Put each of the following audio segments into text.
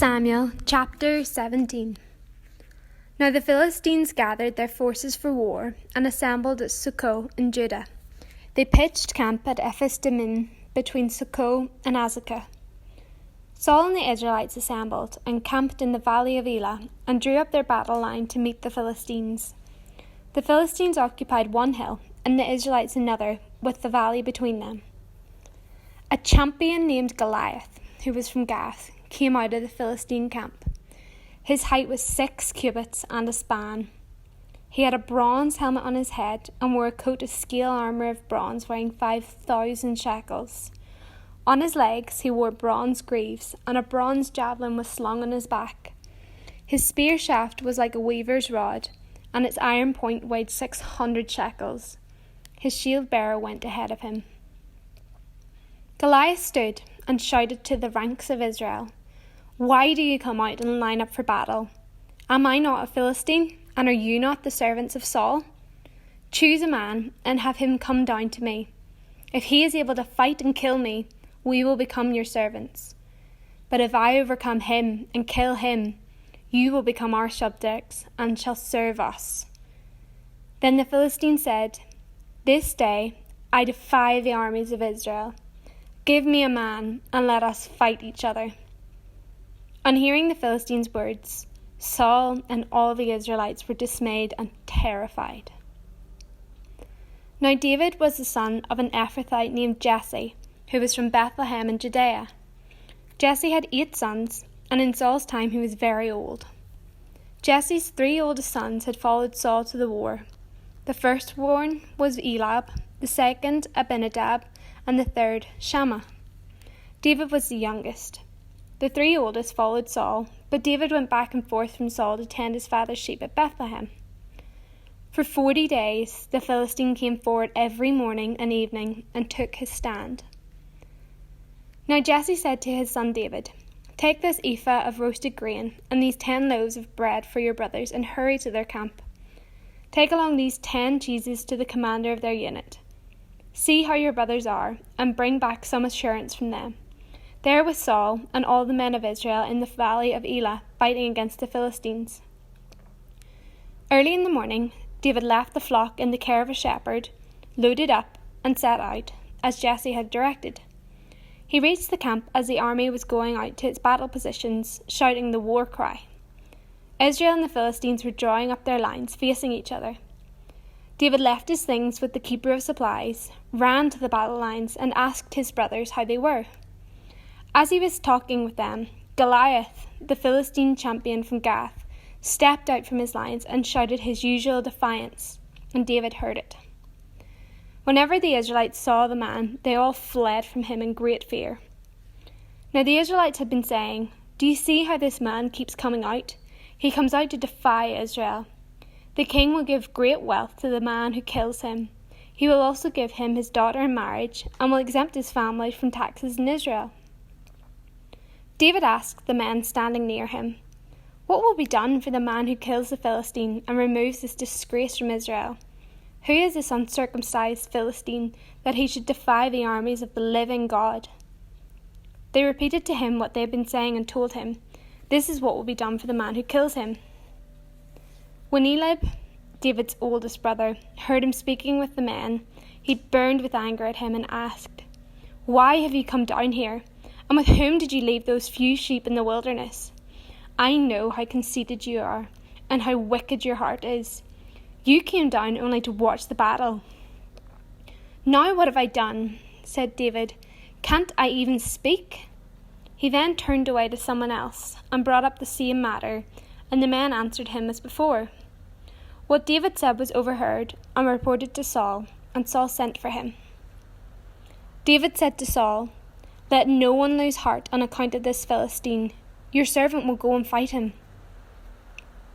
Samuel chapter 17. Now the Philistines gathered their forces for war and assembled at Succoth in Judah. They pitched camp at Ephes-dammim between Succoth and Azekah. Saul and the Israelites assembled and camped in the valley of Elah and drew up their battle line to meet the Philistines. The Philistines occupied one hill and the Israelites another, with the valley between them. A champion named Goliath, who was from Gath, came out of the Philistine camp. His height was 6 cubits and a span. He had a bronze helmet on his head and wore a coat of scale armour of bronze weighing 5,000 shekels. On his legs he wore bronze greaves, and a bronze javelin was slung on his back. His spear shaft was like a weaver's rod, and its iron point weighed 600 shekels. His shield bearer went ahead of him. Goliath stood and shouted to the ranks of Israel, "Why do you come out and line up for battle? Am I not a Philistine, and are you not the servants of Saul? Choose a man and have him come down to me. If he is able to fight and kill me, we will become your servants. But if I overcome him and kill him, you will become our subjects and shall serve us." Then the Philistine said, "This day I defy the armies of Israel. Give me a man and let us fight each other." On hearing the Philistines' words, Saul and all the Israelites were dismayed and terrified. Now David was the son of an Ephrathite named Jesse, who was from Bethlehem in Judea. Jesse had 8 sons, and in Saul's time he was very old. Jesse's 3 oldest sons had followed Saul to the war. The firstborn was Eliab, the second Abinadab, and the third Shammah. David was the youngest. The 3 oldest followed Saul, but David went back and forth from Saul to tend his father's sheep at Bethlehem. For 40 days the Philistine came forward every morning and evening and took his stand. Now Jesse said to his son David, "Take this ephah of roasted grain and these 10 loaves of bread for your brothers and hurry to their camp. Take along these 10 cheeses to the commander of their unit. See how your brothers are, and bring back some assurance from them. There was Saul and all the men of Israel in the valley of Elah fighting against the Philistines." Early in the morning, David left the flock in the care of a shepherd, loaded up, and set out, as Jesse had directed. He reached the camp as the army was going out to its battle positions, shouting the war cry. Israel and the Philistines were drawing up their lines, facing each other. David left his things with the keeper of supplies, ran to the battle lines, and asked his brothers how they were. As he was talking with them, Goliath, the Philistine champion from Gath, stepped out from his lines and shouted his usual defiance, and David heard it. Whenever the Israelites saw the man, they all fled from him in great fear. Now the Israelites had been saying, "Do you see how this man keeps coming out? He comes out to defy Israel. The king will give great wealth to the man who kills him. He will also give him his daughter in marriage and will exempt his family from taxes in Israel." David asked the men standing near him, "What will be done for the man who kills the Philistine and removes this disgrace from Israel? Who is this uncircumcised Philistine that he should defy the armies of the living God?" They repeated to him what they had been saying and told him, "This is what will be done for the man who kills him." When Eliab, David's oldest brother, heard him speaking with the men, he burned with anger at him and asked, "Why have you come down here? And with whom did you leave those few sheep in the wilderness? I know how conceited you are, and how wicked your heart is. You came down only to watch the battle." "Now what have I done?" said David. "Can't I even speak?" He then turned away to someone else and brought up the same matter, and the men answered him as before. What David said was overheard and reported to Saul, and Saul sent for him. David said to Saul, "Let no one lose heart on account of this Philistine. Your servant will go and fight him."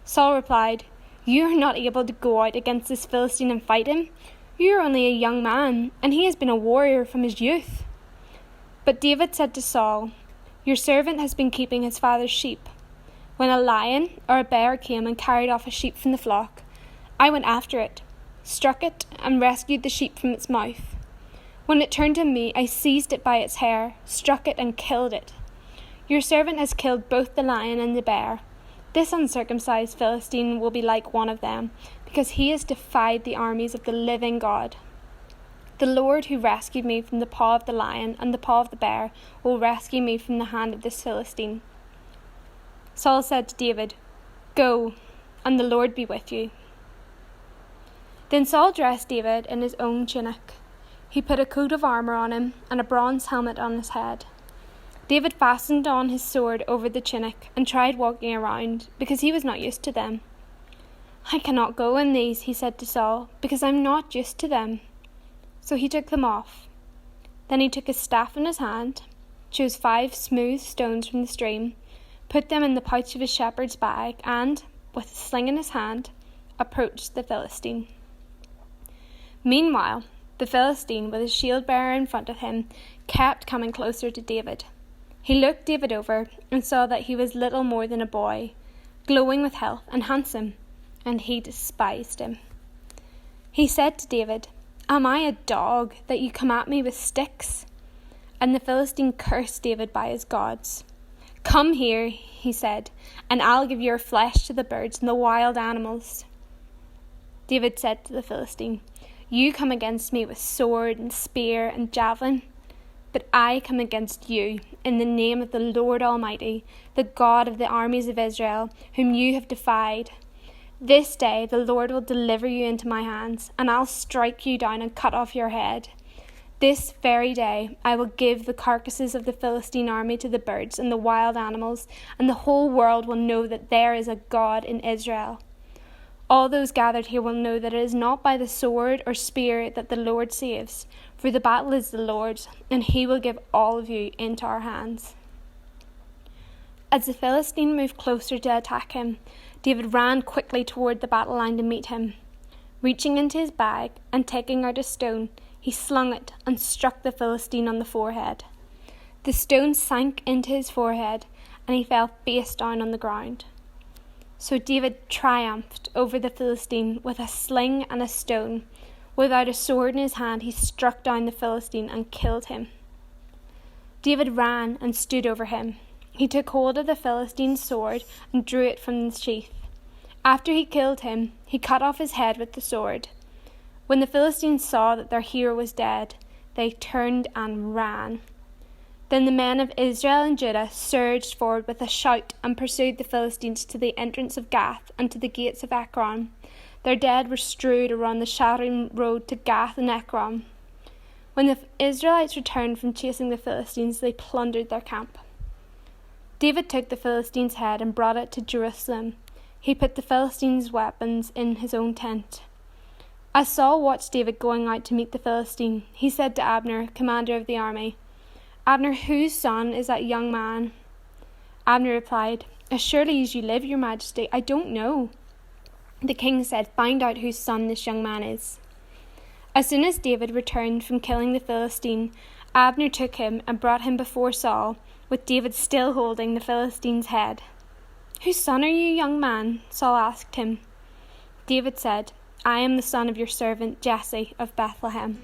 Saul replied, "You are not able to go out against this Philistine and fight him. You are only a young man, and he has been a warrior from his youth." But David said to Saul, "Your servant has been keeping his father's sheep. When a lion or a bear came and carried off a sheep from the flock, I went after it, struck it, and rescued the sheep from its mouth. When it turned to me, I seized it by its hair, struck it, and killed it. Your servant has killed both the lion and the bear. This uncircumcised Philistine will be like one of them, because he has defied the armies of the living God. The Lord who rescued me from the paw of the lion and the paw of the bear will rescue me from the hand of this Philistine." Saul said to David, "Go, and the Lord be with you." Then Saul dressed David in his own tunic. He put a coat of armour on him and a bronze helmet on his head. David fastened on his sword over the tunic and tried walking around, because he was not used to them. "I cannot go in these," he said to Saul, "because I am not used to them." So he took them off. Then he took his staff in his hand, chose 5 smooth stones from the stream, put them in the pouch of his shepherd's bag, and, with a sling in his hand, approached the Philistine. Meanwhile, the Philistine, with his shield bearer in front of him, kept coming closer to David. He looked David over and saw that he was little more than a boy, glowing with health and handsome, and he despised him. He said to David, "Am I a dog that you come at me with sticks?" And the Philistine cursed David by his gods. "Come here," he said, "and I'll give your flesh to the birds and the wild animals." David said to the Philistine, "You come against me with sword and spear and javelin, but I come against you in the name of the Lord Almighty, the God of the armies of Israel, whom you have defied. This day the Lord will deliver you into my hands, and I'll strike you down and cut off your head. This very day I will give the carcasses of the Philistine army to the birds and the wild animals, and the whole world will know that there is a God in Israel. All those gathered here will know that it is not by the sword or spear that the Lord saves, for the battle is the Lord's, and he will give all of you into our hands." As the Philistine moved closer to attack him, David ran quickly toward the battle line to meet him. Reaching into his bag and taking out a stone, he slung it and struck the Philistine on the forehead. The stone sank into his forehead, and he fell face down on the ground. So David triumphed over the Philistine with a sling and a stone. Without a sword in his hand, he struck down the Philistine and killed him. David ran and stood over him. He took hold of the Philistine's sword and drew it from the sheath. After he killed him, he cut off his head with the sword. When the Philistines saw that their hero was dead, they turned and ran. Then the men of Israel and Judah surged forward with a shout and pursued the Philistines to the entrance of Gath and to the gates of Ekron. Their dead were strewed around the shattering road to Gath and Ekron. When the Israelites returned from chasing the Philistines, they plundered their camp. David took the Philistine's head and brought it to Jerusalem. He put the Philistines' weapons in his own tent. As Saul watched David going out to meet the Philistine, he said to Abner, commander of the army, "Abner, whose son is that young man?" Abner replied, "As surely as you live, your majesty, I don't know." The king said, "Find out whose son this young man is." As soon as David returned from killing the Philistine, Abner took him and brought him before Saul, with David still holding the Philistine's head. "Whose son are you, young man?" Saul asked him. David said, "I am the son of your servant Jesse of Bethlehem."